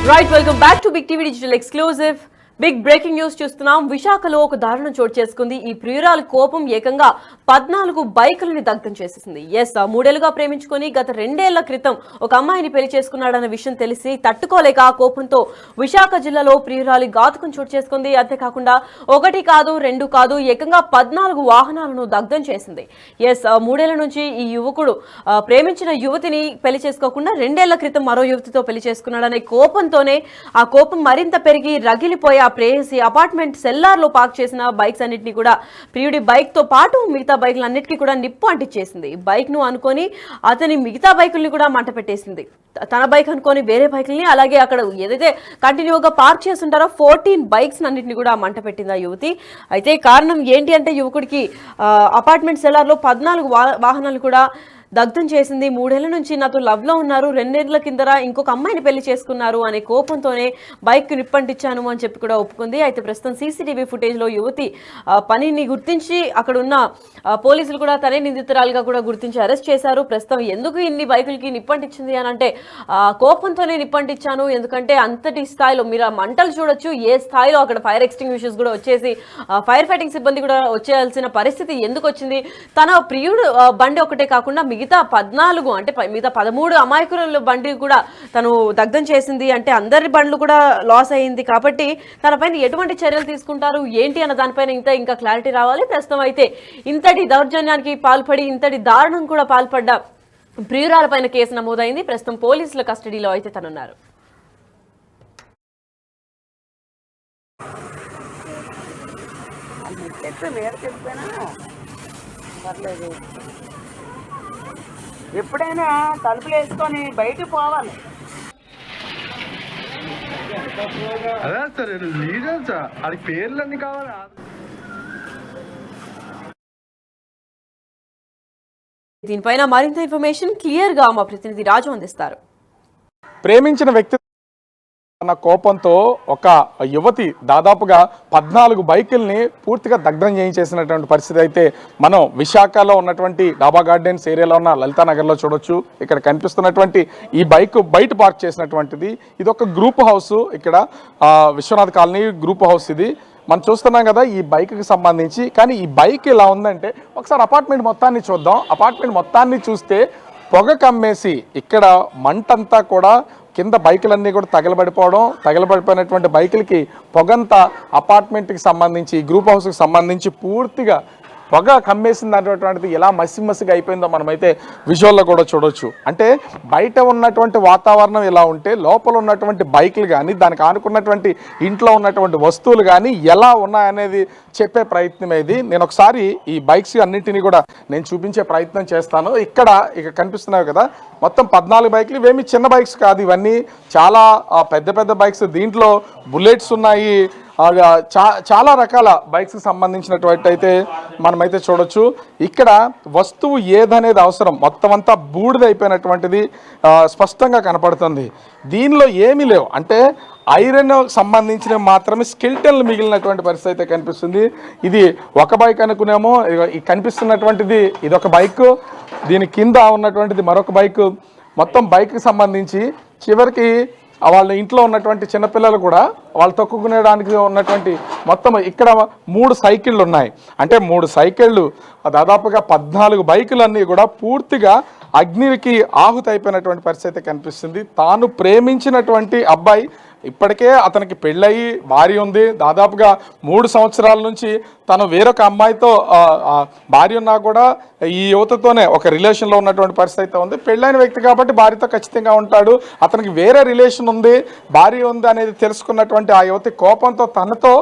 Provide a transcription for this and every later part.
Right, welcome back to Big TV Digital Exclusive. Big breaking news చూస్తున్నాం. విశాఖలో ఒక దారుణం చోటు చేసుకుంది. ఈ ప్రియురాల కోపం ఏకంగా 14 బైకులని దగ్ధం చేసేసింది. ఎస్, 3 ఏళ్లుగా ప్రేమించుకొని గత 2 ఏళ్ల క్రితం ఒక అమ్మాయిని పెళ్లి చేసుకున్నాడన్న విషయం తెలిసి తట్టుకోలేక ఆ కోపంతో విశాఖ జిల్లాలో ప్రియురాలి ఘాతుకం చోటు చేసుకుంది. అంతేకాకుండా 1 కాదు 2 కాదు ఏకంగా 14 వాహనాలను దగ్ధం చేసింది. ఎస్, 3 ఏళ్ల నుంచి ఈ యువకుడు ప్రేమించిన యువతిని పెళ్లి చేసుకోకుండా 2 ఏళ్ల క్రితం మరో యువతితో పెళ్లి చేసుకున్నాడనే కోపంతోనే ఆ కోపం మరింత పెరిగి రగిలిపోయి ఆ ప్రేయసి అపార్ట్మెంట్ సెల్లార్ లో పార్క్ చేసిన బైక్స్ అన్నిటిని కూడా ప్రియుడి బైక్ తో పాటు మిగతా బైకులన్నిటికీ కూడా నిప్పు అంటించేసింది. బైక్ ను అనుకొని అతని మిగతా బైకుల్ని కూడా మంట పెట్టేసింది. తన బైక్ అనుకొని వేరే బైకుల్ని, అలాగే అక్కడ ఏదైతే కంటిన్యూగా పార్క్ చేస్తుంటారో 14 బైక్స్ అన్నిటిని కూడా మంట పెట్టింది ఆ యువతి. అయితే కారణం ఏంటి అంటే యువకుడికి అపార్ట్మెంట్ సెల్లార్ లో 14 వాహనాలు కూడా దగ్ధం చేసింది. 3 ఏళ్ల నుంచి నాతో లవ్ లో ఉన్నారు, 2 ఏళ్ల కిందర ఇంకొక అమ్మాయిని పెళ్లి చేసుకున్నారు అనే కోపంతోనే బైక్ నిప్పంటించాను అని చెప్పి కూడా ఒప్పుకుంది. అయితే ప్రస్తుతం సీసీటీవీ ఫుటేజ్ లో యువతి పనిని గుర్తించి అక్కడ ఉన్న పోలీసులు కూడా తనే నిందితురాలుగా కూడా గుర్తించి అరెస్ట్ చేశారు. ప్రస్తుతం ఎందుకు ఇన్ని బైకులకి నిప్పంటించింది అని అంటే కోపంతోనే నిప్పంటించాను, ఎందుకంటే అంతటి స్థాయిలో మీరు ఆ మంటలు చూడొచ్చు, ఏ స్థాయిలో అక్కడ ఫైర్ ఎక్స్టింగ్విషర్స్ కూడా వచ్చేసి ఫైర్ ఫైటింగ్ సిబ్బంది కూడా వచ్చేయాల్సిన పరిస్థితి ఎందుకు వచ్చింది. తన ప్రియుడు బండి ఒకటే కాకుండా మిగతా 14 అంటే మిగతా 13 అమాయకుల బండి కూడా తను దగ్ధం చేసింది. అంటే అందరి బండ్లు కూడా లాస్ అయింది. కాబట్టి తనపైన ఎటువంటి చర్యలు తీసుకుంటారు ఏంటి అన్న దానిపైన ఇంకా క్లారిటీ రావాలి. ప్రస్తుతం అయితే ఇంతటి దౌర్జన్యానికి పాల్పడి ఇంతటి దారుణం కూడా పాల్పడ్డ ప్రియురాలపైన కేసు నమోదైంది. ప్రస్తుతం పోలీసుల కస్టడీలో అయితే తనున్నారు. ఎప్పుడైనా తలుపులు వేసుకొని బయటకు పోవాలి. అదే సార్ లీడర్స్ అది పేర్లన్నీ కావాలి. దీనిపైన మరింత ఇన్ఫర్మేషన్ క్లియర్ గా మా ప్రతినిధి రాజు అందిస్తారు. ప్రేమించిన వ్యక్తి అన్న కోపంతో ఒక యువతి దాదాపుగా 14 బైకుల్ని పూర్తిగా దగ్ధం చేయించేసినటువంటి పరిస్థితి అయితే మనం విశాఖలో ఉన్నటువంటి డాబా గార్డెన్స్ ఏరియాలో ఉన్న లలితానగర్లో చూడొచ్చు. ఇక్కడ కనిపిస్తున్నటువంటి ఈ బైక్ బయట పార్క్ చేసినటువంటిది. ఇది ఒక గ్రూప్ హౌస్, ఇక్కడ విశ్వనాథ్ కాలనీ గ్రూప్ హౌస్ ఇది మనం చూస్తున్నాం కదా ఈ బైక్కి సంబంధించి. కానీ ఈ బైక్ ఎలా ఉందంటే ఒకసారి అపార్ట్మెంట్ మొత్తాన్ని చూద్దాం. అపార్ట్మెంట్ మొత్తాన్ని చూస్తే పొగ కమ్మేసి ఇక్కడ మంటంతా కూడా కింద బైకులన్నీ కూడా తగలబడిపోయినటువంటి బైకులకి పొగంతా అపార్ట్మెంట్కి సంబంధించి గ్రూప్ హౌస్కి సంబంధించి పూర్తిగా పొగ కమ్మేసింది అనేటువంటిది ఎలా మసిమసిగా అయిపోయిందో మనమైతే విజువల్లో కూడా చూడొచ్చు. అంటే బయట ఉన్నటువంటి వాతావరణం ఎలా ఉంటే లోపల ఉన్నటువంటి బైకులు కానీ దానికి ఆనుకున్నటువంటి ఇంట్లో ఉన్నటువంటి వస్తువులు కానీ ఎలా ఉన్నాయనేది చెప్పే ప్రయత్నం ఇది. నేను ఒకసారి ఈ బైక్స్ అన్నింటినీ కూడా నేను చూపించే ప్రయత్నం చేస్తాను. ఇక్కడ కనిపిస్తున్నాయి కదా మొత్తం 14 బైకులు. ఇవేమి చిన్న బైక్స్ కాదు, ఇవన్నీ చాలా పెద్ద పెద్ద బైక్స్. దీంట్లో బుల్లెట్స్ ఉన్నాయి, చాలా రకాల బైక్స్కి సంబంధించినటువంటి అయితే మనమైతే చూడొచ్చు. ఇక్కడ వస్తువు ఏదనేది అవసరం మొత్తం అంతా బూడిదైపోయినటువంటిది స్పష్టంగా కనపడుతుంది. దీనిలో ఏమీ లేవు, అంటే ఐరన్ సంబంధించిన మాత్రమే స్కెల్టన్లు మిగిలినటువంటి పరిస్థితి అయితే కనిపిస్తుంది. ఇది ఒక బైక్ అనుకునేమో, కనిపిస్తున్నటువంటిది ఇదొక బైక్, దీని కింద ఉన్నటువంటిది మరొక బైక్. మొత్తం బైక్కి సంబంధించి చివరికి వాళ్ళ ఇంట్లో ఉన్నటువంటి చిన్నపిల్లలు కూడా వాళ్ళు తొక్కుకునేడానికి ఉన్నటువంటి మొత్తం ఇక్కడ 3 సైకిళ్ళు ఉన్నాయి. అంటే 3 సైకిళ్ళు దాదాపుగా 14 బైకులన్నీ కూడా పూర్తిగా అగ్నికి ఆహుతి అయిపోయినటువంటి పరిస్థితి కనిపిస్తుంది. తాను ప్రేమించినటువంటి అబ్బాయి ఇప్పటికే అతనికి పెళ్ళయి భార్య ఉంది. దాదాపుగా 3 సంవత్సరాల నుంచి తను వేరొక అమ్మాయితో భార్య ఉన్నా కూడా ఈ యువతతోనే ఒక రిలేషన్లో ఉన్నటువంటి పరిస్థితి ఉంది. పెళ్ళైన వ్యక్తి కాబట్టి భార్యతో ఖచ్చితంగా ఉంటాడు. అతనికి వేరే రిలేషన్ ఉంది, భార్య ఉంది అనేది తెలుసుకున్నటువంటి ఆ యువతి కోపంతో తనతో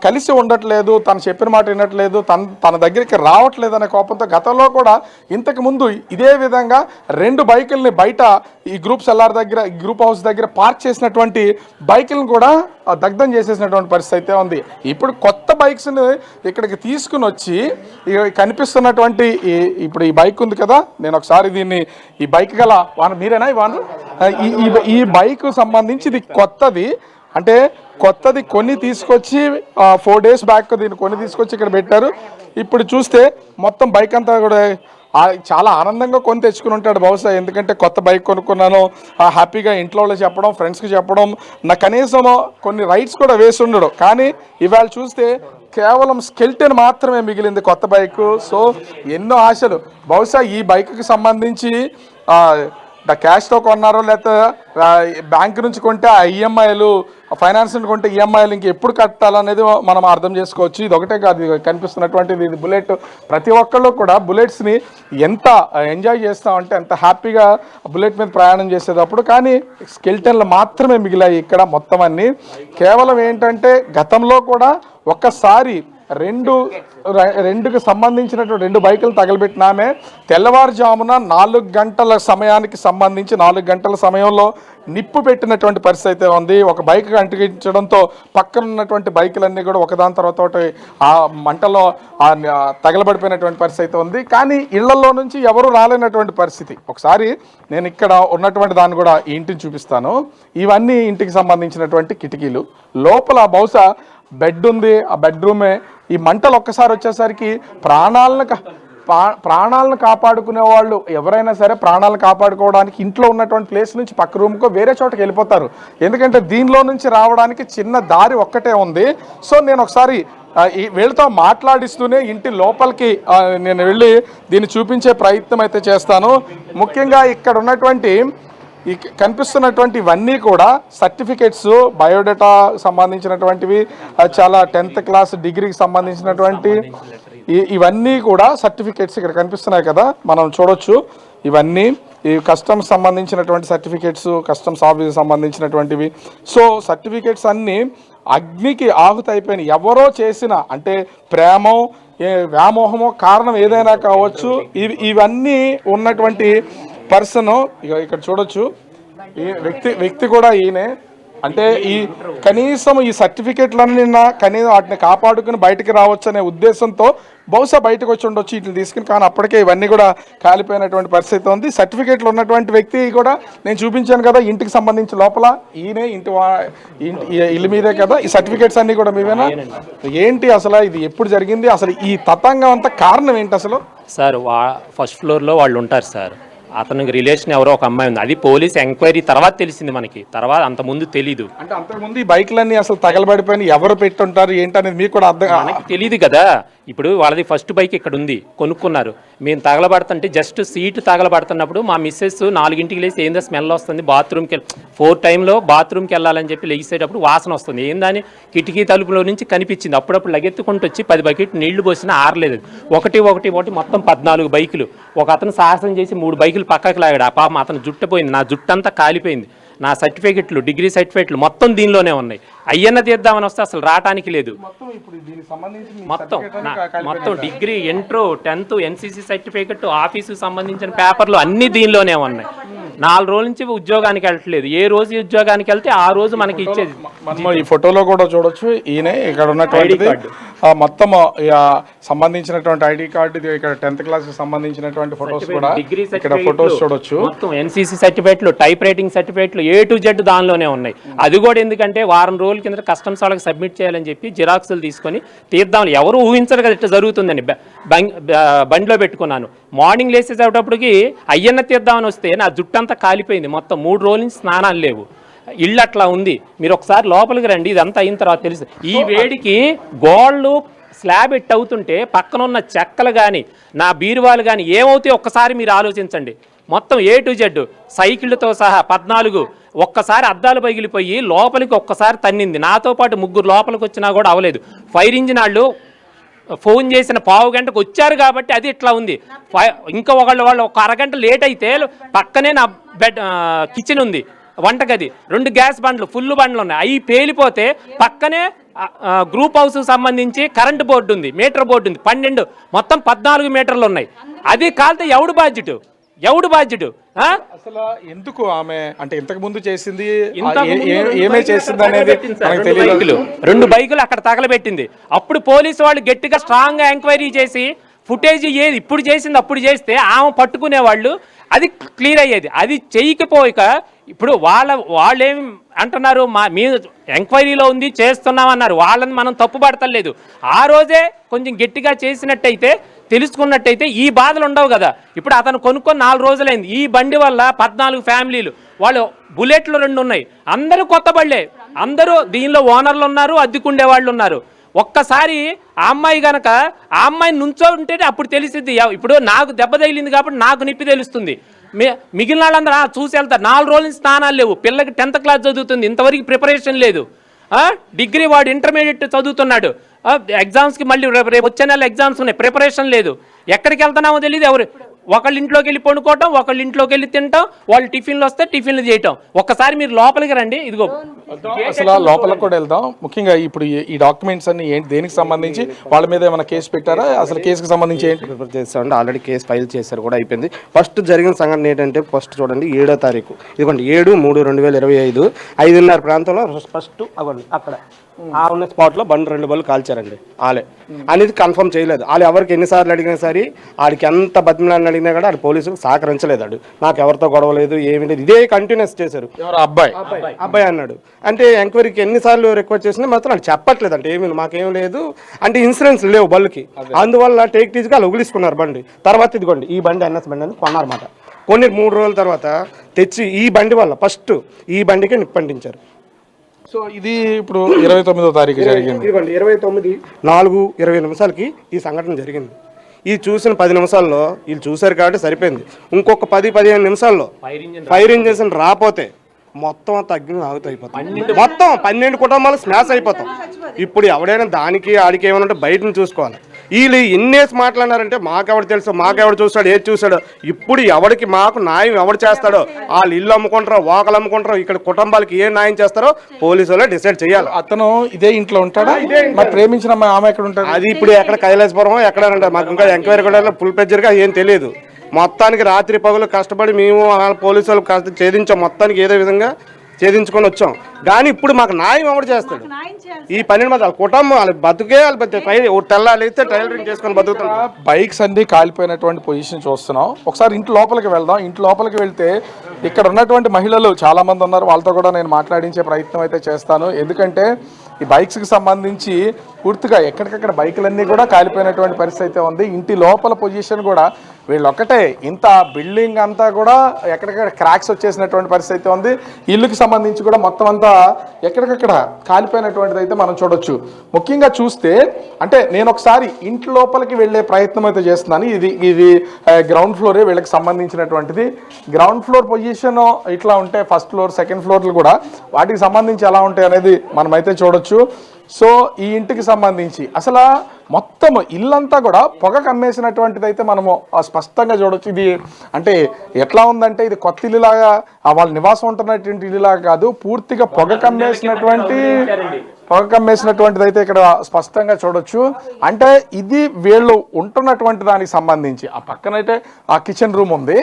కలిసి ఉండట్లేదు, తను చెప్పిన మాట వినట్లేదు, తన దగ్గరికి రావట్లేదు అనే కోపంతో గతంలో కూడా ఇంతకు ముందు ఇదే విధంగా 2 బైకుల్ని బయట ఈ గ్రూప్ సెల్లార్ దగ్గర గ్రూప్ హౌస్ దగ్గర పార్క్ చేసినటువంటి బైకులను కూడా దగ్ధం చేసేసినటువంటి పరిస్థితి అయితే ఉంది. ఇప్పుడు కొత్త బైక్స్ని ఇక్కడికి తీసుకుని వచ్చి కనిపిస్తున్నటువంటి ఇప్పుడు ఈ బైక్ ఉంది కదా, నేను ఒకసారి దీన్ని ఈ బైక్ గల మీరేనా ఈ బైక్ సంబంధించి ఇది కొత్తది, అంటే కొత్తది కొన్ని తీసుకొచ్చి 4 days బ్యాక్ దీన్ని కొన్ని తీసుకొచ్చి ఇక్కడ పెట్టారు. ఇప్పుడు చూస్తే మొత్తం బైక్ అంతా కూడా చాలా ఆనందంగా కొని తెచ్చుకుని ఉంటాడు బహుశా, ఎందుకంటే కొత్త బైక్ కొనుక్కున్నాను హ్యాపీగా ఇంట్లో వాళ్ళు చెప్పడం, ఫ్రెండ్స్కి చెప్పడం, నా కనీసం కొన్ని రైడ్స్ కూడా వేసి ఉండడు. కానీ ఇవాళ చూస్తే కేవలం స్కెల్టన్ మాత్రమే మిగిలింది కొత్త బైక్. సో ఎన్నో ఆశలు, బహుశా ఈ బైక్కి సంబంధించి క్యాష్తో కొన్నారో లేకపోతే బ్యాంక్ నుంచి కొంటే ఆ ఈఎంఐలు, ఫైనాన్స్ నుంచి కొంటే ఈఎంఐలు ఇంక ఎప్పుడు కట్టాలనేది మనం అర్థం చేసుకోవచ్చు. ఇది ఒకటే కాదు, కనిపిస్తున్నటువంటిది ఇది బుల్లెట్. ప్రతి ఒక్కళ్ళు కూడా బుల్లెట్స్ని ఎంత ఎంజాయ్ చేస్తామంటే ఎంత హ్యాపీగా బుల్లెట్ మీద ప్రయాణం చేసేటప్పుడు. కానీ స్కెల్టన్లు మాత్రమే మిగిలాయి ఇక్కడ మొత్తం అన్నీ. కేవలం ఏంటంటే గతంలో కూడా ఒక్కసారి రెండుకి సంబంధించినటువంటి 2 బైకులు తగలబెట్టినామే తెల్లవారుజామున 4 గంటల సమయానికి సంబంధించి 4 గంటల సమయంలో నిప్పు పెట్టినటువంటి పరిస్థితి అయితే ఉంది. ఒక బైక్ అంటించడంతో పక్కన ఉన్నటువంటి బైకులన్నీ కూడా ఒకదాని తర్వాత ఒకటి ఆ మంటలో తగలబడిపోయినటువంటి పరిస్థితి అయితే ఉంది. కానీ ఇళ్లలో నుంచి ఎవరు రాలేనటువంటి పరిస్థితి. ఒకసారి నేను ఇక్కడ ఉన్నటువంటి దాన్ని కూడా ఈ ఇంటిని చూపిస్తాను. ఇవన్నీ ఇంటికి సంబంధించినటువంటి కిటికీలు. లోపల బహుశా బెడ్ ఉంది, ఆ బెడ్రూమే. ఈ మంటలు ఒక్కసారి వచ్చేసరికి ప్రాణాలను కాపాడుకునే వాళ్ళు ఎవరైనా సరే ప్రాణాలను కాపాడుకోవడానికి ఇంట్లో ఉన్నటువంటి ప్లేస్ నుంచి పక్క రూమ్కో వేరే చోటకి వెళ్ళిపోతారు. ఎందుకంటే దీనిలో నుంచి రావడానికి చిన్న దారి ఒక్కటే ఉంది. సో నేను ఒకసారి వీళ్ళతో మాట్లాడిస్తూనే ఇంటి లోపలికి నేను వెళ్ళి దీన్ని చూపించే ప్రయత్నం అయితే చేస్తాను. ముఖ్యంగా ఇక్కడ ఉన్నటువంటి ఈ కనిపిస్తున్నటువంటి ఇవన్నీ కూడా సర్టిఫికేట్స్, బయోడేటా సంబంధించినటువంటివి, చాలా 10th క్లాస్ డిగ్రీకి సంబంధించినటువంటి ఇవన్నీ కూడా సర్టిఫికేట్స్ ఇక్కడ కనిపిస్తున్నాయి కదా, మనం చూడొచ్చు. ఇవన్నీ ఈ కస్టమ్స్ సంబంధించినటువంటి సర్టిఫికేట్స్, కస్టమ్స్ ఆఫీస్కి సంబంధించినటువంటివి. సో సర్టిఫికేట్స్ అన్నీ అగ్నికి ఆహుతైపోయినాయి. ఎవరో చేసిన అంటే ప్రేమో వ్యామోహమో కారణం ఏదైనా కావచ్చు, ఇవన్నీ ఉన్నటువంటి పర్సన్ ఇక్కడ చూడొచ్చు. ఈ వ్యక్తి కూడా ఈయనే. అంటే ఈ కనీసం ఈ సర్టిఫికేట్లన్నీ కనీసం వాటిని కాపాడుకుని బయటకు రావచ్చు అనే ఉద్దేశంతో బహుశా బయటకు వచ్చి ఉండొచ్చు వీటిని తీసుకుని. కానీ అప్పటికే ఇవన్నీ కూడా కాలిపోయినటువంటి పరిస్థితి ఉంది. సర్టిఫికేట్లు ఉన్నటువంటి వ్యక్తి కూడా నేను చూపించాను కదా, ఇంటికి సంబంధించి లోపల ఈయనే ఇల్లు మీదే కదా. ఈ సర్టిఫికేట్స్ అన్నీ కూడా మీవేనా? ఏంటి అసలు ఇది ఎప్పుడు జరిగింది? అసలు ఈ తతంగం అంతా కారణం ఏంటి అసలు? సార్ ఫస్ట్ ఫ్లోర్లో వాళ్ళు ఉంటారు సార్. అతనికి రిలేషన్ ఎవరో ఒక అమ్మాయి ఉంది. అది పోలీస్ ఎంక్వైరీ తర్వాత తెలిసింది మనకి. తర్వాత అంతకుముందు తెలీదు. అంటే అంతకుముందు ఈ బైక్లన్నీ అసలు తగలబడిపోయిన ఎవరు పెట్టుంటారు ఏంటనేది మీకు కూడా అర్థం మనకి తెలియదు కదా. ఇప్పుడు వాళ్ళది ఫస్ట్ బైక్ ఇక్కడ ఉంది, కొనుక్కున్నారు. మేము తగలబడుతుంటే జస్ట్ సీటు తగలబడుతున్నప్పుడు మా మిస్సెస్ 4ంటికి లేసి ఏందో స్మెల్ వస్తుంది, బాత్రూమ్కి 4 టైంలో బాత్రూమ్కి వెళ్ళాలని చెప్పి లెగిసేటప్పుడు వాసన వస్తుంది. ఏందని కిటికీ తలుపులో నుంచి కనిపించింది. అప్పుడప్పుడు లగెత్తుకుంటూ వచ్చి 10 బకెట్ నీళ్లు పోసినా ఆరలేదు. ఒకటి మొత్తం 14 బైకులు. ఒక అతను సాహసం చేసి 3 బైకులు పక్కకి లాగాడు. ఆ పాపం అతను జుట్టపోయింది, నా జుట్టు అంతా కాలిపోయింది. నా సర్టిఫికెట్లు, డిగ్రీ సర్టిఫికెట్లు మొత్తం దీనిలోనే ఉన్నాయి. అయ్యన్న తీద్దామని వస్తే అసలు రావడానికి లేదు. మొత్తం degree, intro, 10th, NCC certificate, ఆఫీసుకు సంబంధించిన పేపర్లు అన్ని దీనిలోనే ఉన్నాయి. 4 రోజుల నుంచి ఉద్యోగానికి వెళ్ళట్లేదు. ఏ రోజు ఉద్యోగానికి వెళ్తే ఆ రోజు మనకి ఇచ్చేది. ఈ ఫోటోలో కూడా చూడొచ్చు. ఈయన ఇక్కడ ఉన్నటువంటి మొత్తం సంబంధించినటువంటి ఐడి కార్డు, ఇక్కడ 10th క్లాస్ సంబంధించినటువంటి ఫోటోస్ కూడా ఇక్కడ ఫోటోస్ చూడొచ్చు. మొత్తం ఎన్సీసీ సర్టిఫికెట్లు, టైప్ రైటింగ్ సర్టిఫికెట్లు A to Z దానిలోనే ఉన్నాయి. అది కూడా ఎందుకంటే వారం రోజుల కింద కస్టమ్స్ వాళ్ళకి సబ్మిట్ చేయాలని చెప్పి జిరాక్సులు తీసుకొని తీద్దామని. ఎవరు ఊహించరు కదా ఇట్లా జరుగుతుందని. బండిలో పెట్టుకున్నాను. మార్నింగ్ లేసేటప్పటికి అయ్యన్న తీద్దామని వస్తే నా జుట్టు అంతా కాలిపోయింది. మొత్తం 3 రోజుల నుంచి స్నానాలు లేవు. ఇల్లు అట్లా ఉంది. మీరు ఒకసారి లోపలికి రండి, ఇదంతా అయిన తర్వాత తెలుసు. ఈ వేడికి గోళ్ళు స్లాబ్ ఎట్ అవుతుంటే పక్కన ఉన్న చెక్కలు కానీ నా బీరువాలు కానీ ఏమవుతాయి ఒక్కసారి మీరు ఆలోచించండి. మొత్తం A to Z సైకిళ్ళతో సహా 14. ఒక్కసారి అద్దాలు పగిలిపోయి లోపలికి ఒక్కసారి తన్నింది. నాతో పాటు 3 లోపలికి వచ్చినా కూడా అవలేదు. ఫైర్ ఇంజిన్ వాళ్ళు ఫోన్ చేసిన పావు గంటకు వచ్చారు కాబట్టి అది ఇట్లా ఉంది. ఇంకా వాళ్ళు ఒక అరగంట లేట్ అయితే పక్కనే నా కిచెన్ ఉంది, వంటగది, 2 గ్యాస్ బండ్లు, ఫుల్ బండ్లు ఉన్నాయి. అవి పేలిపోతే పక్కనే గ్రూప్ హౌస్కి సంబంధించి కరెంటు బోర్డు ఉంది, మీటర్ బోర్డు ఉంది, 12 మొత్తం 14 మీటర్లు ఉన్నాయి. అది కాలితే ఎవడు బాధ్యుడు? అసలు ఎందుకు ఆమె అంటే ఇంతకు ముందు చేసింది ఏమే చేసింది అనేది 2 బైకులు అక్కడ తగలబెట్టింది. అప్పుడు పోలీసు వాళ్ళు గట్టిగా స్ట్రాంగ్ గా ఎంక్వైరీ చేసి ఫుటేజ్ ఏది ఇప్పుడు చేసింది అప్పుడు చేస్తే ఆమె పట్టుకునేవాళ్ళు, అది క్లియర్ అయ్యేది. అది చేయకపోయాక ఇప్పుడు వాళ్ళేం అంటున్నారు, మీ ఎంక్వైరీలో ఉంది చేస్తున్నామన్నారు. వాళ్ళని మనం తప్పు పడతలేదు. ఆ రోజే కొంచెం గట్టిగా చేసినట్టయితే తెలుసుకున్నట్టయితే ఈ బాధలు ఉండవు కదా. ఇప్పుడు అతను కొనుక్కొని 4 రోజులైంది. ఈ బండి వల్ల 14 ఫ్యామిలీలు, వాళ్ళు బుల్లెట్లు 2 ఉన్నాయి, అందరూ కొత్త బళ్ళే, అందరూ దీనిలో ఓనర్లు ఉన్నారు, అద్దెకుండే వాళ్ళు ఉన్నారు. ఒక్కసారి ఆ అమ్మాయి గనక ఆ అమ్మాయిని నుంచో ఉంటేనే అప్పుడు తెలిసిద్ది. ఇప్పుడు నాకు దెబ్బ తగిలింది కాబట్టి నాకు నొప్పి తెలుస్తుంది. మిగిలిన వాళ్ళందరూ చూసి వెళ్తారు. 4 రోజుల నుంచి స్నానాలు లేవు. పిల్లకి 10th క్లాస్ చదువుతుంది, ఇంతవరకు ప్రిపరేషన్ లేదు. డిగ్రీ వాడు ఇంటర్మీడియట్ చదువుతున్నాడు, ఎగ్జామ్స్కి మళ్ళీ రేపు వచ్చే నెల ఎగ్జామ్స్ ఉన్నాయి, ప్రిపరేషన్ లేదు. ఎక్కడికి వెళ్తున్నామో తెలియదు. ఎవరు ఒకళ్ళ ఇంట్లోకి వెళ్ళి పండుకోవటం, ఒకళ్ళ ఇంట్లోకి వెళ్ళి తింటాం, వాళ్ళు టిఫిన్లు వస్తే టిఫిన్లు చేయటం. ఒక్కసారి మీరు లోపలికి రండి, ఇదిగో అసలు లోపలికి కూడా వెళ్దాం. ముఖ్యంగా ఇప్పుడు ఈ డాక్యుమెంట్స్ అన్ని ఏంటి, దేనికి సంబంధించి వాళ్ళ మీద ఏమైనా కేసు పెట్టారా, అసలు కేసుకి సంబంధించి ఏంటి ప్రిపేర్ చేస్తామండి. ఆల్రెడీ కేసు ఫైల్ చేశారు కూడా, అయిపోయింది. ఫస్ట్ జరిగిన సంఘటన ఏంటంటే, ఫస్ట్ చూడండి 7వ తారీఖు, ఇదిగోండి 7/3/2025 5:30 ప్రాంతంలో ఫస్ట్ అవ్వండి అక్కడ ఆ ఉన్న స్పాట్లో బండి 2 బళ్ళు కాల్చారండి. వాళ్ళే అనేది కన్ఫర్మ్ చేయలేదు. వాళ్ళు ఎవరికి ఎన్నిసార్లు అడిగినా సరే, ఆడికి ఎంత బతిమలాడిని అడిగినా కూడా ఆడు పోలీసులకు సహకరించలేదు. నాకు ఎవరితో గొడవ లేదు, ఏమీ లేదు, ఇదే కంటిన్యూస్ చేశారు. అబ్బాయి అన్నాడు. అంటే ఎంక్వైరీకి ఎన్నిసార్లు రిక్వెస్ట్ చేసినా మాత్రం వాళ్ళు చెప్పట్లేదు, అంటే ఏమి మాకేం లేదు అంటే, ఇన్సూరెన్స్ లేవు బళ్ళకి, అందువల్ల టేక్ టీజ్గా వాళ్ళు ఉగిలిసుకున్నారు బండి. తర్వాత ఇదిగోండి ఈ బండి ఎన్ఎస్ బండి అని కొన్నారన్నమాట. కొన్ని 3 రోజుల తర్వాత తెచ్చి ఈ బండి వల్ల ఫస్ట్ ఈ బండికి నిప్పంటించారు. సో ఇది ఇప్పుడు 29వ తారీఖు జరిగింది. ఇదిగోండి 29/4:20 ఈ సంఘటన జరిగింది. ఈ చూసిన 10 నిమిషాల్లో వీళ్ళు చూశారు కాబట్టి సరిపోయింది. ఇంకొక 10-15 నిమిషాల్లో ఫైర్ ఇంజన్ రాపోతే మొత్తం తగ్గిన ఆగుతైపోతాం. మొత్తం 12 కుటుంబాలు స్మాష్ అయిపోతాం. ఇప్పుడు ఎవడైనా దానికి ఆడికి ఏమైనా ఉంటే బయటను చూసుకోవాలి. వీళ్ళు ఎన్నేసి మాట్లాడినారంటే, మాకెవడు తెలుసు, మాకెవడు చూస్తాడు, ఏది చూస్తాడు, ఇప్పుడు ఎవడికి మాకు న్యాయం ఎవడు చేస్తాడో, వాళ్ళు ఇల్లు అమ్ముకుంటారో, వాకలు అమ్ముకుంటారో, ఇక్కడ కుటుంబాలకి ఏ న్యాయం చేస్తారో పోలీసు వాళ్ళే డిసైడ్ చేయాలి. అతను ఇదే ఇంట్లో ఉంటాడా, మరి ప్రేమించిన ఆమె ఎక్కడ ఉంటాడు? అది ఇప్పుడు ఎక్కడ కైలాసపురం ఎక్కడ అంటే మాకు ఇంకా ఎంక్వైరీ కూడా ఫుల్ ప్రెజర్గా ఏం తెలియదు. మొత్తానికి రాత్రి పగులు కష్టపడి మేము పోలీసు వాళ్ళు ఛేదించాం, మొత్తానికి ఏదో విధంగా ఛేదించుకొని వచ్చాం. కానీ ఇప్పుడు మాకు న్యాయం ఎవరు చేస్తాడు? ఈ 12 మంది వాళ్ళ కుటుంబం, వాళ్ళ బతుకే వాళ్ళు తెల్లాలిస్తే టైలరింగ్ చేసుకొని బతుకుతున్నారు. బైక్స్ అన్ని కాలిపోయినటువంటి పొజిషన్ చూస్తున్నాం. ఒకసారి ఇంటి లోపలికి వెళ్దాం. ఇంటి లోపలికి వెళ్తే ఇక్కడ ఉన్నటువంటి మహిళలు చాలా మంది ఉన్నారు, వాళ్ళతో కూడా నేను మాట్లాడించే ప్రయత్నం అయితే చేస్తాను. ఎందుకంటే ఈ బైక్స్కి సంబంధించి పూర్తిగా ఎక్కడికక్కడ బైకులన్నీ కూడా కాలిపోయినటువంటి పరిస్థితి అయితే ఉంది. ఇంటి లోపల పొజిషన్ కూడా వీళ్ళొక్కటే, ఇంత బిల్డింగ్ అంతా కూడా ఎక్కడికక్కడ క్రాక్స్ వచ్చేసినటువంటి పరిస్థితి అయితే ఉంది. ఇల్లుకి సంబంధించి కూడా మొత్తం అంతా ఎక్కడికక్కడ కాలిపోయినటువంటిది అయితే మనం చూడొచ్చు. ముఖ్యంగా చూస్తే అంటే నేను ఒకసారి ఇంటి లోపలికి వెళ్ళే ప్రయత్నం అయితే చేస్తున్నాను. ఇది గ్రౌండ్ ఫ్లోరే వీళ్ళకి సంబంధించినటువంటిది. గ్రౌండ్ ఫ్లోర్ పొజిషన్ ఇట్లా ఉంటే ఫస్ట్ ఫ్లోర్, సెకండ్ ఫ్లోర్లు కూడా వాటికి సంబంధించి ఎలా ఉంటాయి అనేది మనమైతే చూడొచ్చు. సో ఈ ఇంటికి సంబంధించి అసలు మొత్తం ఇల్లంతా కూడా పొగ కమ్మేసినటువంటిది అయితే మనము స్పష్టంగా చూడొచ్చు. ఇది అంటే ఎట్లా ఉందంటే, ఇది కొత్త ఇల్లులాగా వాళ్ళ నివాసం ఉంటున్నటువంటి ఇల్లులాగా కాదు, పూర్తిగా పొగ కమ్మేసినటువంటిది అయితే ఇక్కడ స్పష్టంగా చూడొచ్చు. అంటే ఇది వీళ్ళు ఉంటున్నటువంటి దానికి సంబంధించి ఆ పక్కనైతే ఆ కిచెన్ రూమ్ ఉంది.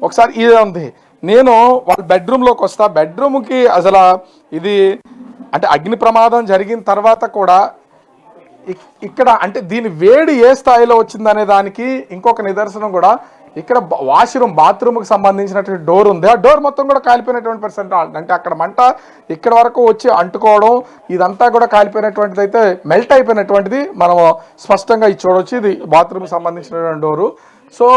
ఒకసారి ఇదే ఉంది. నేను వాళ్ళ బెడ్రూమ్లోకి వస్తా. బెడ్రూమ్కి అసలు ఇది అంటే అగ్ని ప్రమాదం జరిగిన తర్వాత కూడా ఇక్కడ అంటే దీని వేడి ఏ స్థాయిలో వచ్చిందనే దానికి ఇంకొక నిదర్శనం కూడా ఇక్కడ వాష్రూమ్, బాత్రూమ్కి సంబంధించినటువంటి డోర్ ఉంది. ఆ డోర్ మొత్తం కూడా కాలిపోయినటువంటి పర్సెంట్. అంటే అక్కడ మంట ఇక్కడ వరకు వచ్చి అంటుకోవడం, ఇదంతా కూడా కాలిపోయినటువంటిది అయితే మెల్ట్ అయిపోయినటువంటిది మనం స్పష్టంగా ఇది చూడవచ్చు. ఇది బాత్రూమ్కి సంబంధించినటువంటి డోరు. సో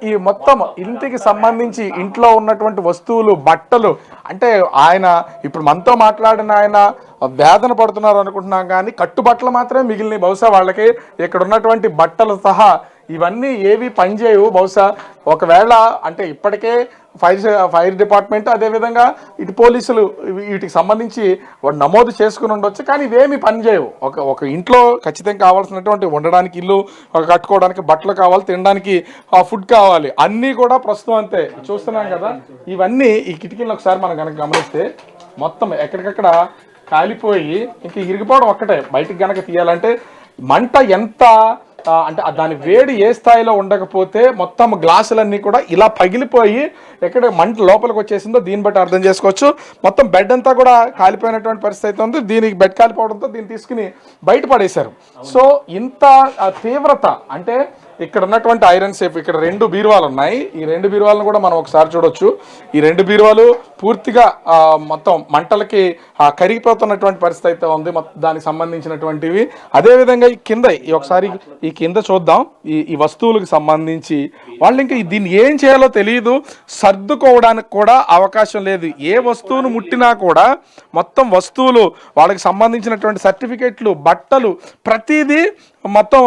ఈ మొత్తం ఇంటికి సంబంధించి ఇంట్లో ఉన్నటువంటి వస్తువులు, బట్టలు, అంటే ఆయన ఇప్పుడు మనతో మాట్లాడిన ఆయన వేదన పడుతున్నారు అనుకుంటున్నాం, కానీ కట్టుబట్టలు మాత్రమే మిగిలినవి. బహుశా వాళ్ళకి ఇక్కడ ఉన్నటువంటి బట్టలు సహా ఇవన్నీ ఏవి పనిచేయవు. బహుశా ఒకవేళ అంటే ఇప్పటికే ఫైర్ డిపార్ట్మెంట్, అదేవిధంగా ఇటు పోలీసులు వీటికి సంబంధించి నమోదు చేసుకుని ఉండొచ్చు, కానీ ఇవేమి పనిచేయవు. ఒక ఇంట్లో ఖచ్చితంగా కావాల్సినటువంటి ఉండడానికి ఇల్లు కట్టుకోవడానికి బట్టలు కావాలి, తినడానికి ఫుడ్ కావాలి, అన్నీ కూడా ప్రస్తుతం అంతే చూస్తున్నాం కదా. ఇవన్నీ ఈ కిటికీలను ఒకసారి మనం కనుక గమనిస్తే మొత్తం ఎక్కడికక్కడ కాలిపోయి ఇంక ఇరిగిపోవడం ఒక్కటే. బయటికి కనుక తీయాలంటే మంట ఎంత అంటే దాని వేడి ఏ స్థాయిలో ఉండకపోతే మొత్తం గ్లాసులన్నీ కూడా ఇలా పగిలిపోయి ఎక్కడ మంట లోపలికి వచ్చేసిందో దీన్ని బట్టి అర్థం చేసుకోవచ్చు. మొత్తం బెడ్ అంతా కూడా కాలిపోయినటువంటి పరిస్థితి అయితే ఉంది. దీనికి బెడ్ కాలిపోవడంతో దీన్ని తీసుకుని బయటపడేశారు. సో ఇంత తీవ్రత అంటే ఇక్కడ ఉన్నటువంటి ఐరన్ సేఫ్, ఇక్కడ 2 బీరువాలు ఉన్నాయి. ఈ 2 బీరువాలను కూడా మనం ఒకసారి చూడొచ్చు. ఈ 2 బీరువాలు పూర్తిగా మొత్తం మంటలకి కరిగిపోతున్నటువంటి పరిస్థితి అయితే ఉంది దానికి సంబంధించినటువంటివి. అదేవిధంగా ఈ కింద ఒకసారి ఈ కింద చూద్దాం. ఈ వస్తువులకు సంబంధించి వాళ్ళు ఇంకా దీన్ని ఏం చేయాలో తెలియదు, సర్దుకోవడానికి కూడా అవకాశం లేదు. ఏ వస్తువును ముట్టినా కూడా మొత్తం వస్తువులు, వాళ్ళకి సంబంధించినటువంటి సర్టిఫికెట్లు, బట్టలు, ప్రతిదీ మొత్తం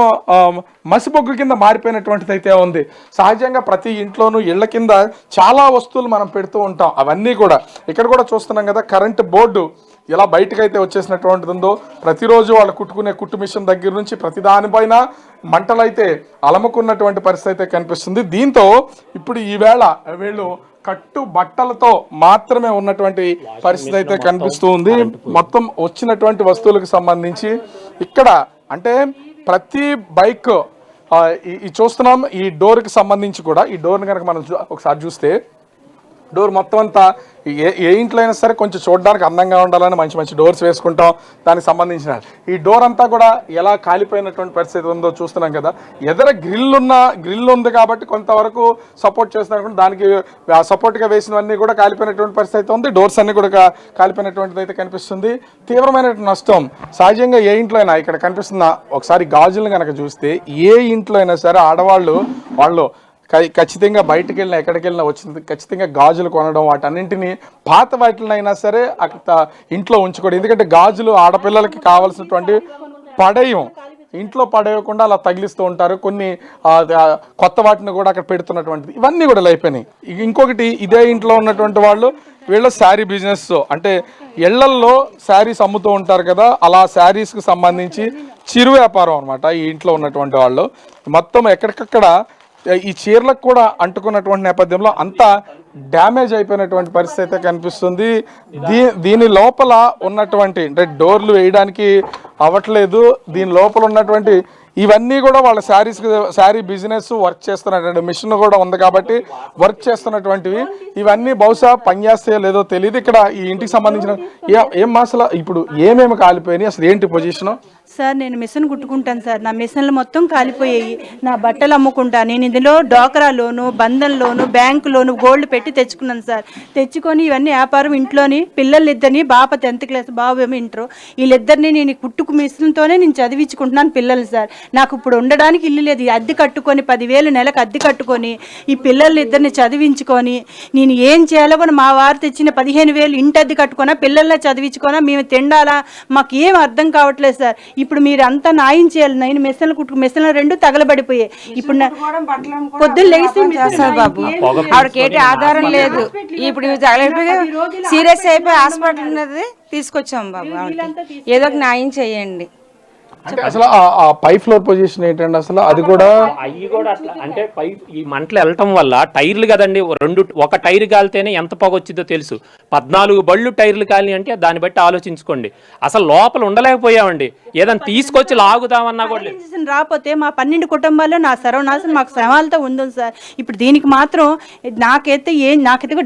మసిబొగ్గు కింద మారిపోయినటువంటిది అయితే ఉంది. సహజంగా ప్రతి ఇంట్లోనూ ఇళ్ల కింద చాలా వస్తువులు మనం పెడుతూ ఉంటాం. అవన్నీ కూడా ఇక్కడ కూడా చూస్తున్నాం కదా, కరెంటు బోర్డు ఎలా బయటకైతే వచ్చేసినటువంటిది ఉందో, ప్రతిరోజు వాళ్ళు కుట్టుకునే కుట్టు మిషన్ దగ్గర నుంచి ప్రతి దానిపైన మంటలైతే అలముకున్నటువంటి పరిస్థితి అయితే కనిపిస్తుంది. దీంతో ఇప్పుడు ఈవేళ వీళ్ళు కట్టు బట్టలతో మాత్రమే ఉన్నటువంటి పరిస్థితి అయితే కనిపిస్తూ ఉంది. మొత్తం వచ్చినటువంటి వస్తువులకు సంబంధించి ఇక్కడ అంటే ప్రతి బైక్ ఈ చూస్తున్నాం. ఈ డోర్కి సంబంధించి కూడా, ఈ డోర్ని కనుక మనం ఒకసారి చూస్తే, డోర్ మొత్తం అంతా ఏ ఇంట్లో అయినా సరే కొంచెం చూడడానికి అందంగా ఉండాలని మంచి మంచి డోర్స్ వేసుకుంటాం. దానికి సంబంధించిన ఈ డోర్ అంతా కూడా ఎలా కాలిపోయినటువంటి పరిస్థితి ఉందో చూస్తున్నాం కదా. ఎదర గ్రిల్ ఉంది కాబట్టి కొంతవరకు సపోర్ట్ చేస్తున్నారు. దానికి సపోర్ట్గా వేసినవన్నీ కూడా కాలిపోయినటువంటి పరిస్థితి అయితే ఉంది. డోర్స్ అన్ని కూడా కాలిపోయినటువంటిది అయితే కనిపిస్తుంది. తీవ్రమైనటువంటి నష్టం సహజంగా ఏ ఇంట్లో అయినా. ఇక్కడ కనిపిస్తున్న ఒకసారి గాజులను కనుక చూస్తే, ఏ ఇంట్లో అయినా సరే ఆడవాళ్ళు ఖచ్చితంగా బయటకు వెళ్ళినా ఎక్కడికి వెళ్ళినా వచ్చింది ఖచ్చితంగా గాజులు కొనడం, వాటన్నింటినీ పాత వాటినైనా సరే అక్కడ ఇంట్లో ఉంచుకోవడం. ఎందుకంటే గాజులు ఆడపిల్లలకి కావాల్సినటువంటి పడేయం, ఇంట్లో పడేయకుండా అలా తగిలిస్తూ ఉంటారు. కొన్ని కొత్త వాటిని కూడా అక్కడ పెడుతున్నటువంటిది ఇవన్నీ కూడా అయిపోయినాయి. ఇంకొకటి, ఇదే ఇంట్లో ఉన్నటువంటి వాళ్ళు వీళ్ళ శారీ బిజినెస్, అంటే ఇళ్లల్లో శారీస్ అమ్ముతూ ఉంటారు కదా, అలా శారీస్కి సంబంధించి చిరు వ్యాపారం అనమాట ఈ ఇంట్లో ఉన్నటువంటి వాళ్ళు. మొత్తం ఎక్కడికక్కడ ఈ చీరలకు కూడా అంటుకున్నటువంటి నేపథ్యంలో అంతా డ్యామేజ్ అయిపోయినటువంటి పరిస్థితి అయితే కనిపిస్తుంది. దీని లోపల ఉన్నటువంటి అంటే డోర్లు వేయడానికి అవ్వట్లేదు. దీని లోపల ఉన్నటువంటి ఇవన్నీ కూడా వాళ్ళ శారీ బిజినెస్ వర్క్ చేస్తున్నటువంటి మిషన్ కూడా ఉంది కాబట్టి వర్క్ చేస్తున్నటువంటివి. ఇవన్నీ బహుశా పనిచేస్తాయో లేదో తెలియదు. ఇక్కడ ఈ ఇంటికి సంబంధించిన ఏం అసలు ఇప్పుడు ఏమేమి కాలిపోయినాయి, అసలు ఏంటి పొజిషను? సార్ నేను మిషన్ కుట్టుకుంటాను సార్. నా మిషన్లు మొత్తం కాలిపోయాయి. నా బట్టలు అమ్ముకుంటా. నేను ఇందులో డోకరా లోను, బంధన్ లోను, బ్యాంకు లోను, గోల్డ్ పెట్టి తెచ్చుకున్నాను సార్. తెచ్చుకొని ఇవన్నీ వ్యాపారం ఇంట్లోని పిల్లలిద్దరిని, బాప 10th క్లాస్, బాబు ఏమో ఇంటర్, వీళ్ళిద్దరిని నేను కుట్టుకు మిషన్తోనే నేను చదివించుకుంటున్నాను పిల్లలు సార్. నాకు ఇప్పుడు ఉండడానికి ఇల్లు లేదు. అద్దె కట్టుకొని 10,000 నెలకు అద్దె కట్టుకొని ఈ పిల్లలిద్దరిని చదివించుకొని నేను ఏం చేయాలో కూడా మా వారు తెచ్చిన 15,000 ఇంటి అద్దె కట్టుకున్నా, పిల్లల్ని చదివించుకున్నా, మేము తిండాలా, మాకు ఏం అర్థం కావట్లేదు సార్. ఇప్పుడు మీరు అంతా న్యాయం చేయాలి. నేను మెషన్లు కుట్టుకు మిషన్లు 2 తగలబడిపోయాయి. ఇప్పుడు పొద్దున్న లేచి చేస్తారు బాబు, ఆవిడకి ఏంటి ఆధారం లేదు. ఇప్పుడు సీరియస్ అయిపోయి హాస్పిటల్ ఉన్నది తీసుకొచ్చాం బాబు. ఏదో ఒక న్యాయం చేయండి. అంటే అసలు ఆ పై ఫ్లోర్ పొజిషన్ ఏంటండి అసలు? అది కూడా అవి కూడా అట్లా అంటే పై ఈ మంటలు వెళ్ళటం వల్ల టైర్లు కదండి, ఒక టైర్ కాలితేనే ఎంత పొగ వచ్చిందో తెలుసు. 14 బళ్ళు టైర్లు కాలి అంటే దాన్ని బట్టి ఆలోచించుకోండి. అసలు లోపల ఉండలేకపోయామండి. ఏదైనా తీసుకొచ్చి లాగుదామన్నా కూడా రాకపోతే మా 12 కుటుంబాల్లో నా సర్వనాశనం మాకు శ్రమాలతో ఉంది సార్. ఇప్పుడు దీనికి మాత్రం నాకైతే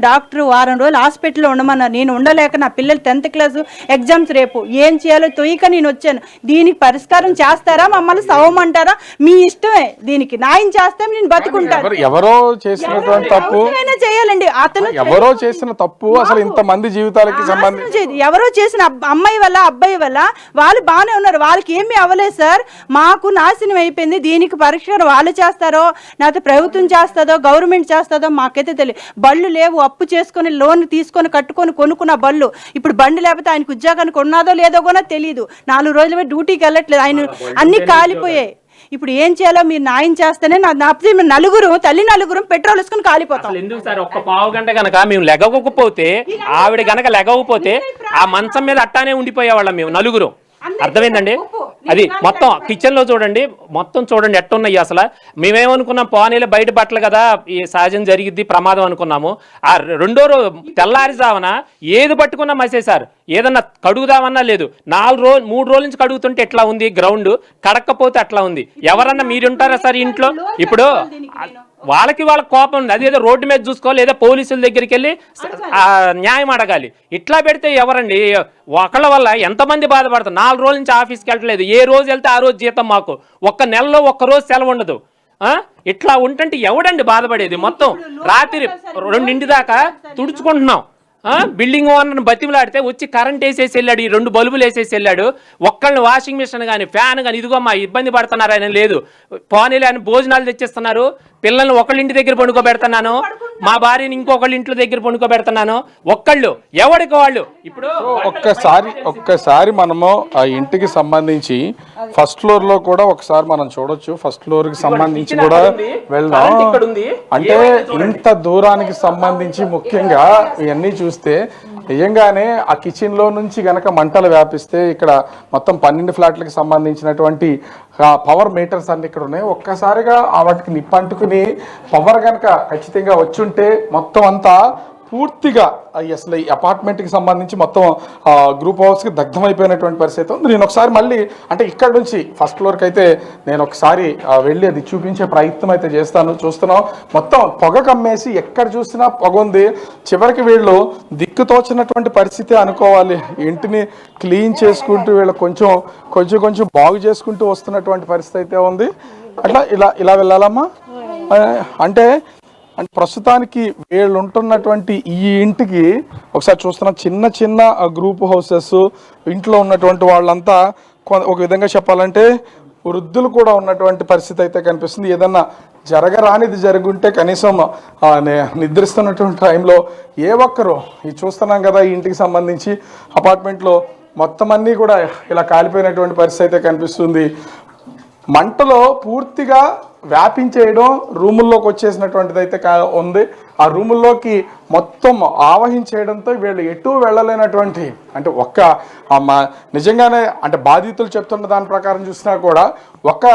డాక్టర్ వారం రోజులు హాస్పిటల్లో ఉండమన్నారు. నేను ఉండలేక నా పిల్లలు 10th క్లాస్ ఎగ్జామ్స్ రేపు ఏం చేయాలో తొయ్యక నేను వచ్చాను. దీనికి పరిస్థితి పరిష్కారం చేస్తారా, మమ్మల్ని సవమంటారా, మీ ఇష్టమే. దీనికి న్యాయం చేస్తే నేను బతుకుంటాను. ఎవరో చేసినటువంటి తప్పు చేయాలండి. అతను ఎవరో చేసిన తప్పు అసలు ఇంత మంది జీవితాలకి సంబంధించి ఎవరో చేసిన అమ్మాయి వల్ల అబ్బాయి వల్ల వాళ్ళు బాగానే ఉన్నారు, వాళ్ళకి ఏమీ అవ్వలేదు సార్. మాకు నాశనం అయిపోయింది. దీనికి పరిష్కారం వాళ్ళు చేస్తారో లేకపోతే ప్రభుత్వం చేస్తుందో గవర్నమెంట్ చేస్తుందో మాకైతే తెలియదు. బళ్ళు లేవు, అప్పు చేసుకొని లోన్ తీసుకొని కట్టుకొని కొనుక్కున్న బళ్ళు. ఇప్పుడు బండి లేకపోతే ఆయనకు ఉద్యోగానికి ఉన్నదో లేదో కూడా తెలియదు. 4 రోజులు డ్యూటీకి వెళ్ళట్లేదు. ఆయన అన్ని కాలిపోయాయి. ఇప్పుడు ఏం చేయాలో మీరు న్యాయం చేస్తేనే తల్లి నలుగురు పెట్రోల్ వేసుకుని కాలిపోతాం. ఎందుకు సార్ ఒక్క పావు గంట గనక మేము లెగవకపోతే, ఆవిడ గనక లెగవకపోతే ఆ మంచం మీద అట్టానే ఉండిపోయేవాళ్ళం మేము నలుగురు. అర్థమైందండి? అది మొత్తం కిచెన్ లో చూడండి, మొత్తం చూడండి ఎట్టున్నాయి. అసలు మేమేమనుకున్నాం, పోనీలే బయట బట్టలు కదా, ఈ సహజం జరిగిద్ది, ప్రమాదం అనుకున్నాము. ఆ రెండో రోజు తెల్లారిజామున ఏది పట్టుకున్నా మసేసారు. ఏదన్నా కడుగుదామన్నా లేదు. 3 రోజుల నుంచి కడుగుతుంటే ఎట్లా ఉంది గ్రౌండ్, కడక్కపోతే అట్లా ఉంది. ఎవరన్నా మీరుంటారా సార్ ఇంట్లో? ఇప్పుడు వాళ్ళకి కోపం ఉంది. అదేదో రోడ్డు మీద చూసుకోవాలి, లేదా పోలీసుల దగ్గరికి వెళ్ళి న్యాయం అడగాలి. ఇట్లా పెడితే ఎవరండి? ఒకళ్ళ వల్ల ఎంతమంది బాధపడతారు? 4 రోజుల నుంచి ఆఫీస్కి వెళ్ళట్లేదు. ఏ రోజు వెళ్తే ఆ రోజు జీతం మాకు. ఒక్క నెలలో 1 రోజు సెలవు ఉండదు. ఇట్లా ఉంటుంటే ఎవడండి బాధపడేది? మొత్తం రాత్రి 2 దాకా తుడుచుకుంటున్నాం. బిల్డింగ్ ఓనర్ని బతిమలాడితే వచ్చి కరెంట్ వేసేసి వెళ్ళాడు, ఈ 2 బల్బులు వేసేసి వెళ్ళాడు. ఒక్కళ్ళని వాషింగ్ మిషన్ కానీ ఫ్యాన్ కానీ ఇదిగో మా ఇబ్బంది పడుతున్నారు ఆయన లేదు, పోనీలే అని భోజనాలు తెచ్చిస్తున్నారు. పిల్లల్ని ఒకళ్ళ ఇంటి దగ్గర పండుకోబెడుతున్నాను, మా భార్యని ఇంకొకళ్ళ ఇంట్లో దగ్గర పండుకోబెడుతున్నాను. ఒక్కళ్ళు ఎవరికి వాళ్ళు. ఇప్పుడు ఒక్కసారి మనము ఆ ఇంటికి సంబంధించి ఫస్ట్ ఫ్లోర్ లో కూడా ఒకసారి మనం చూడొచ్చు. ఫస్ట్ ఫ్లోర్ కి సంబంధించి కూడా వెళ్దాం. అంటే ఇంత దూరానికి సంబంధించి ముఖ్యంగా ఇవన్నీ చూస్తే నిజంగానే ఆ కిచెన్ లో నుంచి గనక మంటలు వ్యాపిస్తే ఇక్కడ మొత్తం 12 ఫ్లాట్లకు సంబంధించినటువంటి పవర్ మీటర్స్ అన్ని ఇక్కడ ఉన్నాయి. ఒక్కసారిగా వాటికి నిప్పంటుకుని పవర్ గనక ఖచ్చితంగా వచ్చుంటే మొత్తం అంతా పూర్తిగా అసలు ఈ అపార్ట్మెంట్కి సంబంధించి మొత్తం గ్రూప్ హౌస్కి దగ్ధమైపోయినటువంటి పరిస్థితి ఉంది. నేను ఒకసారి మళ్ళీ అంటే ఇక్కడ నుంచి ఫస్ట్ ఫ్లోర్కి అయితే నేను ఒకసారి వెళ్ళి అది చూపించే ప్రయత్నం అయితే చేస్తాను. చూస్తున్నాం మొత్తం పొగ కమ్మేసి ఎక్కడ చూసినా పొగ ఉంది. చివరికి వీళ్ళు దిక్కుతోచినటువంటి పరిస్థితి అనుకోవాలి. ఇంటిని క్లీన్ చేసుకుంటూ వీళ్ళు కొంచెం బాగు చేసుకుంటూ వస్తున్నటువంటి పరిస్థితి అయితే ఉంది. అట్లా ఇలా వెళ్ళాలమ్మా. అంటే ప్రస్తుతానికి వీళ్ళు ఉంటున్నటువంటి ఈ ఇంటికి ఒకసారి చూస్తున్న చిన్న గ్రూప్ హౌసెస్, ఇంట్లో ఉన్నటువంటి వాళ్ళంతా ఒక విధంగా చెప్పాలంటే వృద్ధులు కూడా ఉన్నటువంటి పరిస్థితి అయితే కనిపిస్తుంది. ఏదన్నా జరగరానిది జరుగుంటే కనీసం నిద్రిస్తున్నటువంటి టైంలో ఏ ఒక్కరు ఇది చూస్తున్నాం కదా, ఈ ఇంటికి సంబంధించి అపార్ట్మెంట్లో మొత్తం అన్నీ కూడా ఇలా కాలిపోయినటువంటి పరిస్థితి అయితే కనిపిస్తుంది. మంటలో పూర్తిగా వ్యాపించేయడం రూముల్లోకి వచ్చేసినటువంటిది అయితే ఉంది. ఆ రూముల్లోకి మొత్తం ఆవహించేయడంతో వీళ్ళు ఎటు వెళ్ళలేనటువంటి అంటే నిజంగానే అంటే బాధితులు చెప్తున్న దాని ప్రకారం చూసినా కూడా ఒక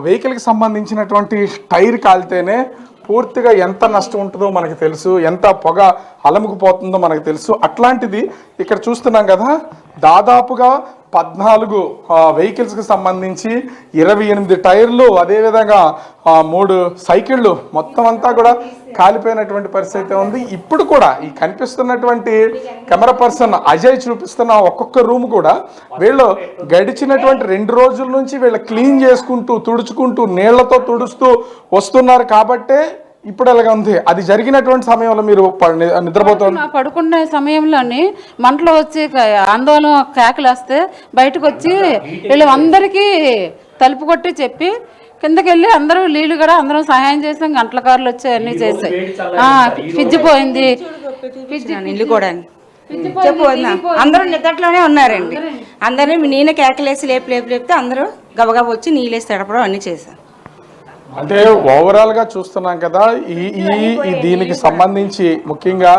వెహికల్కి సంబంధించినటువంటి టైర్ కాలితేనే పూర్తిగా ఎంత నష్టం ఉంటుందో మనకు తెలుసు, ఎంత పొగ అలముకుపోతుందో మనకు తెలుసు. అట్లాంటిది ఇక్కడ చూస్తున్నాం కదా, దాదాపుగా 14 వెహికల్స్కి సంబంధించి 28 టైర్లు, అదేవిధంగా 3 సైకిళ్ళు మొత్తం అంతా కూడా కాలిపోయినటువంటి పరిస్థితి ఉంది. ఇప్పుడు కూడా ఈ కనిపిస్తున్నటువంటి కెమెరా పర్సన్ అజయ్ చూపిస్తున్న ఒక్కొక్క రూమ్ కూడా వీళ్ళు గడిచినటువంటి 2 రోజుల నుంచి వీళ్ళు క్లీన్ చేసుకుంటూ తుడుచుకుంటూ నీళ్లతో తుడుస్తూ వస్తున్నారు. కాబట్టే ఇప్పుడు ఎలాగ ఉంది. అది జరిగినటువంటి సమయంలో మీరు నిద్రపోతున్న పడుకునే సమయంలోని మంటలు వచ్చి ఆందోళన కేకలు వస్తే బయటకు వచ్చి వీళ్ళు అందరికీ తలుపు కొట్టి చెప్పి కిందకి వెళ్ళి అందరూ నీళ్లు కూడా అందరం సహాయం చేసాం. గంటల కార్లు వచ్చి అన్ని చేసాయి. ఫ్రిడ్జ్ పోయింది, ఇల్లు కూడా అందరూ నిద్రలోనే ఉన్నారండి. అందరినీ నేనే కేకలేసి లేపితే అందరూ గబగబా వచ్చి నీళ్ళేసి తడపడం అన్ని చేశాం. అంటే ఓవరాల్గా చూస్తున్నాం కదా, ఈ దీనికి సంబంధించి ముఖ్యంగా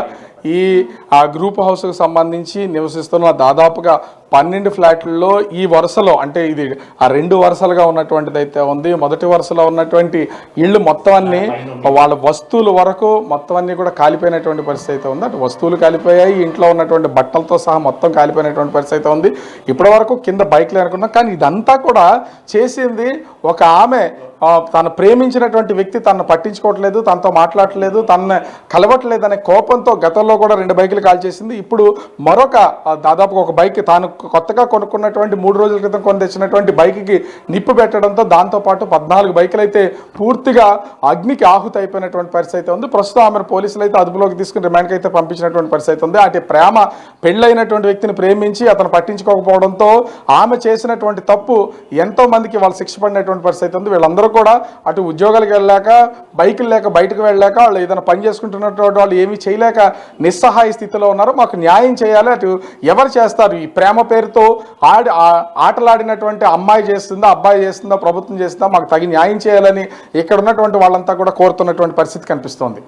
ఆ గ్రూప్ హౌస్కి సంబంధించి నివసిస్తున్న దాదాపుగా 12 ఫ్లాట్లలో ఈ వరుసలో అంటే ఇది ఆ 2 వరుసలుగా ఉన్నటువంటిది అయితే ఉంది. మొదటి వరుసలో ఉన్నటువంటి ఇళ్ళు మొత్తం అన్ని వాళ్ళ వస్తువుల వరకు మొత్తం అన్ని కూడా కాలిపోయినటువంటి పరిస్థితి అయితే ఉంది. అటు వస్తువులు కాలిపోయాయి, ఇంట్లో ఉన్నటువంటి బట్టలతో సహా మొత్తం కాలిపోయినటువంటి పరిస్థితి అయితే ఉంది. ఇప్పటి వరకు కింద బైక్లు అనుకున్నాం, కానీ ఇదంతా కూడా చేసింది ఒక ఆమె. తను ప్రేమించినటువంటి వ్యక్తి తనను పట్టించుకోవట్లేదు, తనతో మాట్లాడట్లేదు, తనను కలవట్లేదు అనే కోపంతో గతంలో కూడా 2 బైకులు కాల్చేసింది. ఇప్పుడు మరొక దాదాపుగా ఒక బైక్ తాను కొత్తగా కొనుక్కున్నటువంటి 3 రోజుల క్రితం కొని తెచ్చినటువంటి బైక్కి నిప్పు పెట్టడంతో దాంతోపాటు 14 బైకులు అయితే పూర్తిగా అగ్నికి ఆహుతి అయిపోయినటువంటి పరిస్థితి ఉంది. ప్రస్తుతం ఆమె పోలీసులు అయితే అదుపులోకి తీసుకుని రిమాండ్కి అయితే పంపించినటువంటి పరిస్థితి ఉంది. అటు ప్రేమ పెళ్ళైనటువంటి వ్యక్తిని ప్రేమించి అతను పట్టించుకోకపోవడంతో ఆమె చేసినటువంటి తప్పు ఎంతో మందికి వాళ్ళు శిక్ష పడినటువంటి పరిస్థితి ఉంది. వీళ్ళందరూ కూడా అటు ఉద్యోగాలకు వెళ్ళలేక, బైకులు లేక, బయటకు వెళ్ళలేక, వాళ్ళు ఏదైనా పని చేసుకుంటున్నటువంటి వాళ్ళు ఏమీ చేయలేక నిస్సహాయ స్థితిలో ఉన్నారు. మాకు న్యాయం చేయాలి. అటు ఎవరు చేస్తారు? ఈ ప్రేమ పేరుతో ఆటలాడినటువంటి అమ్మాయి చేస్తుందా, అబ్బాయి చేస్తుందా, ప్రభుత్వం చేస్తుందా, మాకు తగిన న్యాయం చేయాలని ఇక్కడ ఉన్నటువంటి వాళ్ళంతా కూడా కోరుతున్నటువంటి పరిస్థితి కనిపిస్తోంది.